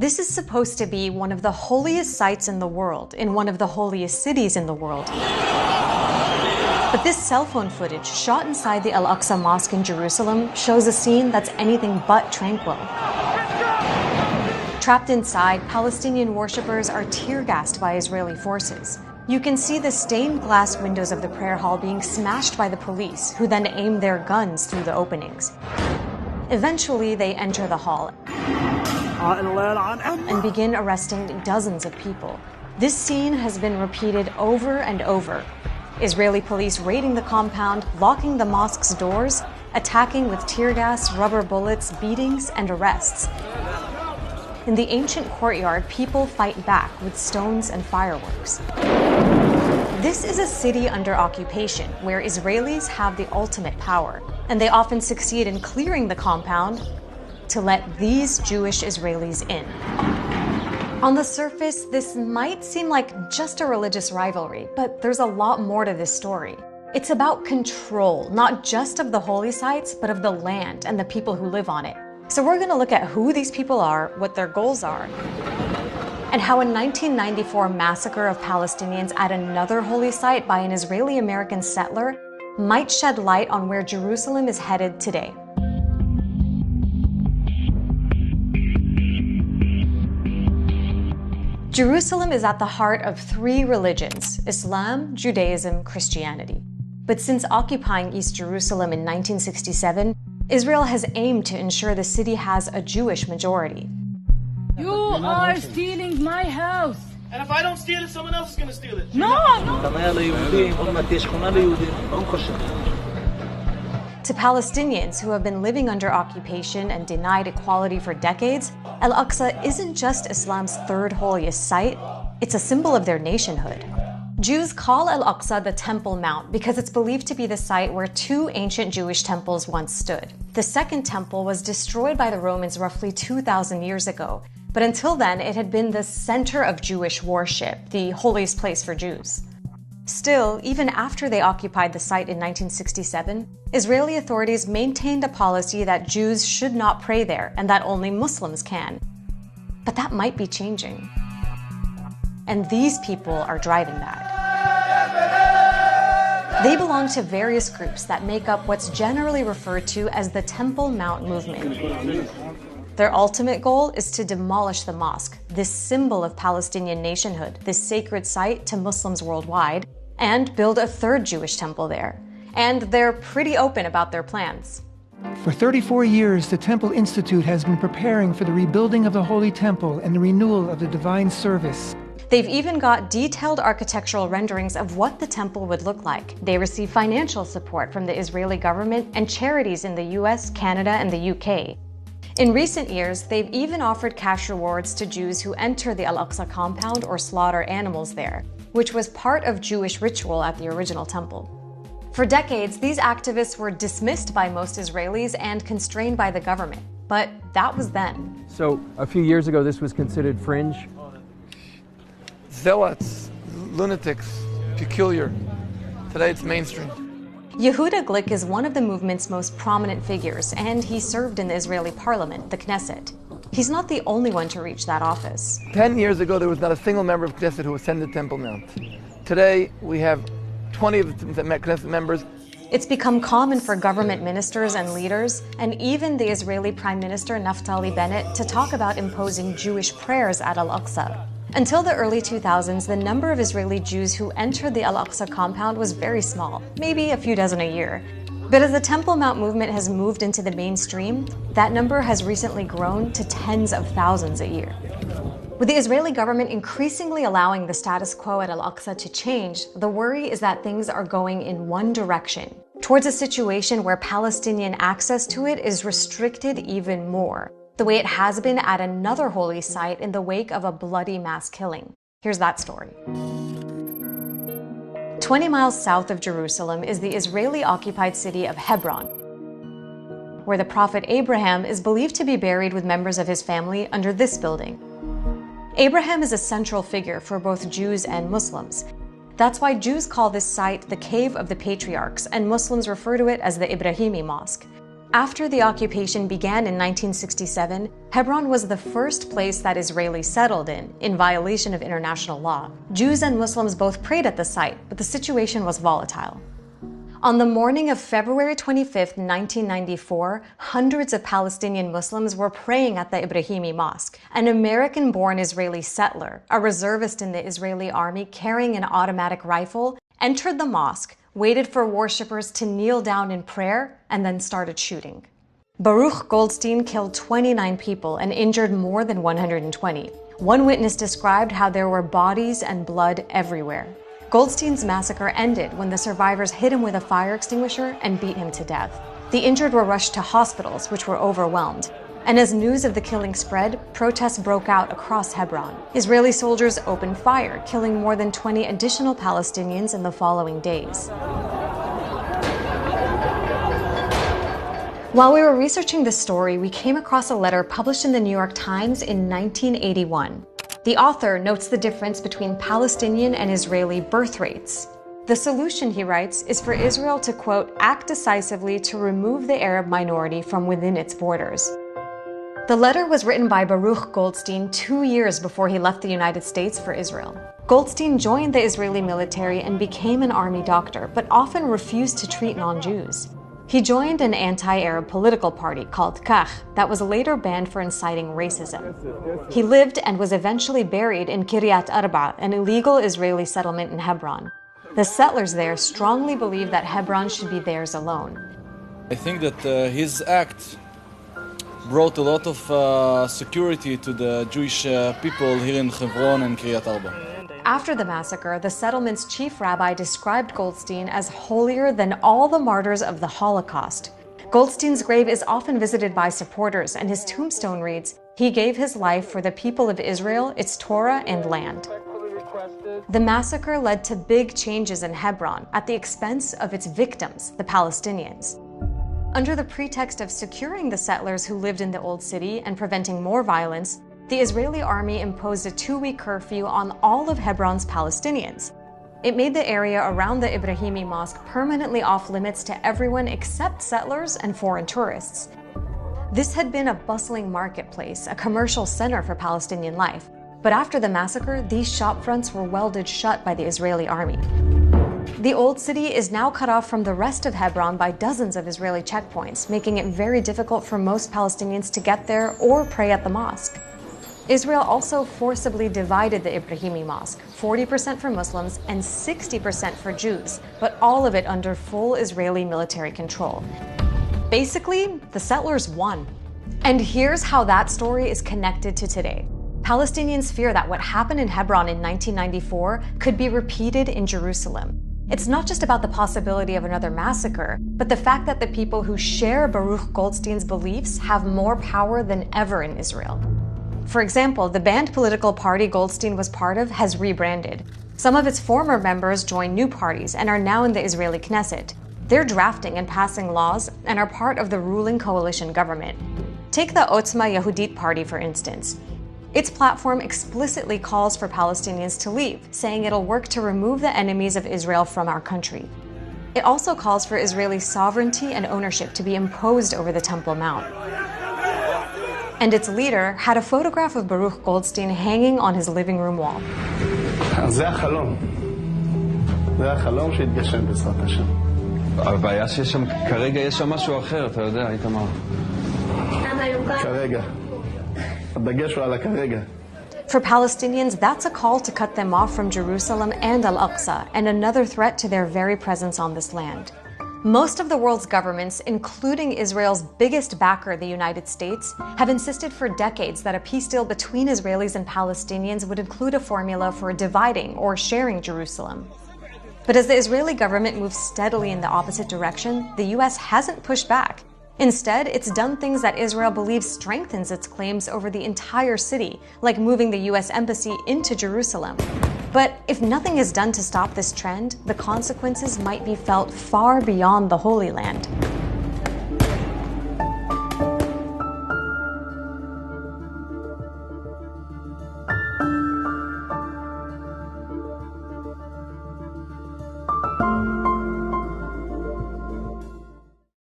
This is supposed to be one of the holiest sites in the world, in one of the holiest cities in the world. But this cell phone footage shot inside the Al-Aqsa Mosque in Jerusalem shows a scene that's anything but tranquil. Trapped inside, Palestinian worshippers are tear-gassed by Israeli forces. You can see the stained glass windows of the prayer hall being smashed by the police, who then aim their guns through the openings. Eventually, they enter the hall and begin arresting dozens of people. This scene has been repeated over and over. Israeli police raiding the compound, locking the mosque's doors, attacking with tear gas, rubber bullets, beatings, and arrests. In the ancient courtyard, people fight back with stones and fireworks. This is a city under occupation where Israelis have the ultimate power, and they often succeed in clearing the compound to let these Jewish Israelis in. On the surface, this might seem like just a religious rivalry, but there's a lot more to this story. It's about control, not just of the holy sites, but of the land and the people who live on it. So we're going to look at who these people are, what their goals are, and how a 1994 massacre of Palestinians at another holy site by an Israeli-American settler might shed light on where Jerusalem is headed today. Jerusalem is at the heart of three religions: Islam, Judaism, Christianity. But since occupying East Jerusalem in 1967, Israel has aimed to ensure the city has a Jewish majority. You are stealing my house. And if I don't steal it, someone else is going to steal it. No. To Palestinians who have been living under occupation and denied equality for decades, Al-Aqsa isn't just Islam's third holiest site, it's a symbol of their nationhood. Jews call Al-Aqsa the Temple Mount because it's believed to be the site where two ancient Jewish temples once stood. The second temple was destroyed by the Romans roughly 2,000 years ago, but until then it had been the center of Jewish worship, the holiest place for Jews. Still, even after they occupied the site in 1967, Israeli authorities maintained a policy that Jews should not pray there and that only Muslims can. But that might be changing. And these people are driving that. They belong to various groups that make up what's generally referred to as the Temple Mount movement. Their ultimate goal is to demolish the mosque, this symbol of Palestinian nationhood, this sacred site to Muslims worldwide, and build a third Jewish temple there. And they're pretty open about their plans. For 34 years, the Temple Institute has been preparing for the rebuilding of the Holy Temple and the renewal of the divine service. They've even got detailed architectural renderings of what the temple would look like. They receive financial support from the Israeli government and charities in the US, Canada, and the UK. In recent years, they've even offered cash rewards to Jews who enter the Al-Aqsa compound or slaughter animals there, which was part of Jewish ritual at the original temple. For decades, these activists were dismissed by most Israelis and constrained by the government. But that was then. So a few years ago, this was considered fringe? Zealots, lunatics, peculiar. Today it's mainstream. Yehuda Glick is one of the movement's most prominent figures, and he served in the Israeli parliament, the Knesset. He's not the only one to reach that office. 10 years ago, there was not a single member of Knesset who ascended Temple Mount. Today, we have 20 of the Knesset members. It's become common for government ministers and leaders, and even the Israeli Prime Minister Naftali Bennett, to talk about imposing Jewish prayers at Al-Aqsa. Until the early 2000s, the number of Israeli Jews who entered the Al-Aqsa compound was very small, maybe a few dozen a year. But as the Temple Mount movement has moved into the mainstream, that number has recently grown to tens of thousands a year. With the Israeli government increasingly allowing the status quo at Al-Aqsa to change, the worry is that things are going in one direction, towards a situation where Palestinian access to it is restricted even more, the way it has been at another holy site in the wake of a bloody mass killing. Here's that story. 20 miles south of Jerusalem is the Israeli-occupied city of Hebron, where the prophet Abraham is believed to be buried with members of his family under this building. Abraham is a central figure for both Jews and Muslims. That's why Jews call this site the Cave of the Patriarchs, and Muslims refer to it as the Ibrahimi Mosque. After the occupation began in 1967, Hebron was the first place that Israelis settled in violation of international law. Jews and Muslims both prayed at the site, but the situation was volatile. On the morning of February 25, 1994, hundreds of Palestinian Muslims were praying at the Ibrahimi Mosque. An American-born Israeli settler, a reservist in the Israeli army carrying an automatic rifle, entered the mosque, waited for worshippers to kneel down in prayer, and then started shooting. Baruch Goldstein killed 29 people and injured more than 120. One witness described how there were bodies and blood everywhere. Goldstein's massacre ended when the survivors hit him with a fire extinguisher and beat him to death. The injured were rushed to hospitals, which were overwhelmed. And as news of the killing spread, protests broke out across Hebron. Israeli soldiers opened fire, killing more than 20 additional Palestinians in the following days. While we were researching this story, we came across a letter published in the New York Times in 1981. The author notes the difference between Palestinian and Israeli birth rates. The solution, he writes, is for Israel to, quote, act decisively to remove the Arab minority from within its borders. The letter was written by Baruch Goldstein 2 years before he left the United States for Israel. Goldstein joined the Israeli military and became an army doctor, but often refused to treat non-Jews. He joined an anti-Arab political party called Kach that was later banned for inciting racism. He lived and was eventually buried in Kiryat Arba, an illegal Israeli settlement in Hebron. The settlers there strongly believed that Hebron should be theirs alone. I think that his act brought a lot of security to the Jewish people here in Hebron and Kiryat Arba. After the massacre, the settlement's chief rabbi described Goldstein as holier than all the martyrs of the Holocaust. Goldstein's grave is often visited by supporters, and his tombstone reads, "He gave his life for the people of Israel, its Torah and land." The massacre led to big changes in Hebron at the expense of its victims, the Palestinians. Under the pretext of securing the settlers who lived in the old city and preventing more violence, the Israeli army imposed a 2-week curfew on all of Hebron's Palestinians. It made the area around the Ibrahimi Mosque permanently off-limits to everyone except settlers and foreign tourists. This had been a bustling marketplace, a commercial center for Palestinian life. But after the massacre, these shopfronts were welded shut by the Israeli army. The old city is now cut off from the rest of Hebron by dozens of Israeli checkpoints, making it very difficult for most Palestinians to get there or pray at the mosque. Israel also forcibly divided the Ibrahimi Mosque, 40% for Muslims and 60% for Jews, but all of it under full Israeli military control. Basically, the settlers won. And here's how that story is connected to today. Palestinians fear that what happened in Hebron in 1994 could be repeated in Jerusalem. It's not just about the possibility of another massacre, but the fact that the people who share Baruch Goldstein's beliefs have more power than ever in Israel. For example, the banned political party Goldstein was part of has rebranded. Some of its former members joined new parties and are now in the Israeli Knesset. They're drafting and passing laws and are part of the ruling coalition government. Take the Otzma Yehudit party, for instance. Its platform explicitly calls for Palestinians to leave, saying it'll work to remove the enemies of Israel from our country. It also calls for Israeli sovereignty and ownership to be imposed over the Temple Mount. And its leader had a photograph of Baruch Goldstein hanging on his living room wall. זה החלום. זה החלום שהתגשם בעזרת השם. הבעיה שיש שם, כרגע יש שם משהו אחר, אתה יודע, איתמר. כרגע. הדגש הוא על הכרגע. For Palestinians, that's a call to cut them off from Jerusalem and Al-Aqsa, and another threat to their very presence on this land. Most of the world's governments, including Israel's biggest backer, the United States, have insisted for decades that a peace deal between Israelis and Palestinians would include a formula for dividing or sharing Jerusalem. But as the Israeli government moves steadily in the opposite direction, the US hasn't pushed back. Instead, it's done things that Israel believes strengthens its claims over the entire city, like moving the US embassy into Jerusalem. But if nothing is done to stop this trend, the consequences might be felt far beyond the Holy Land.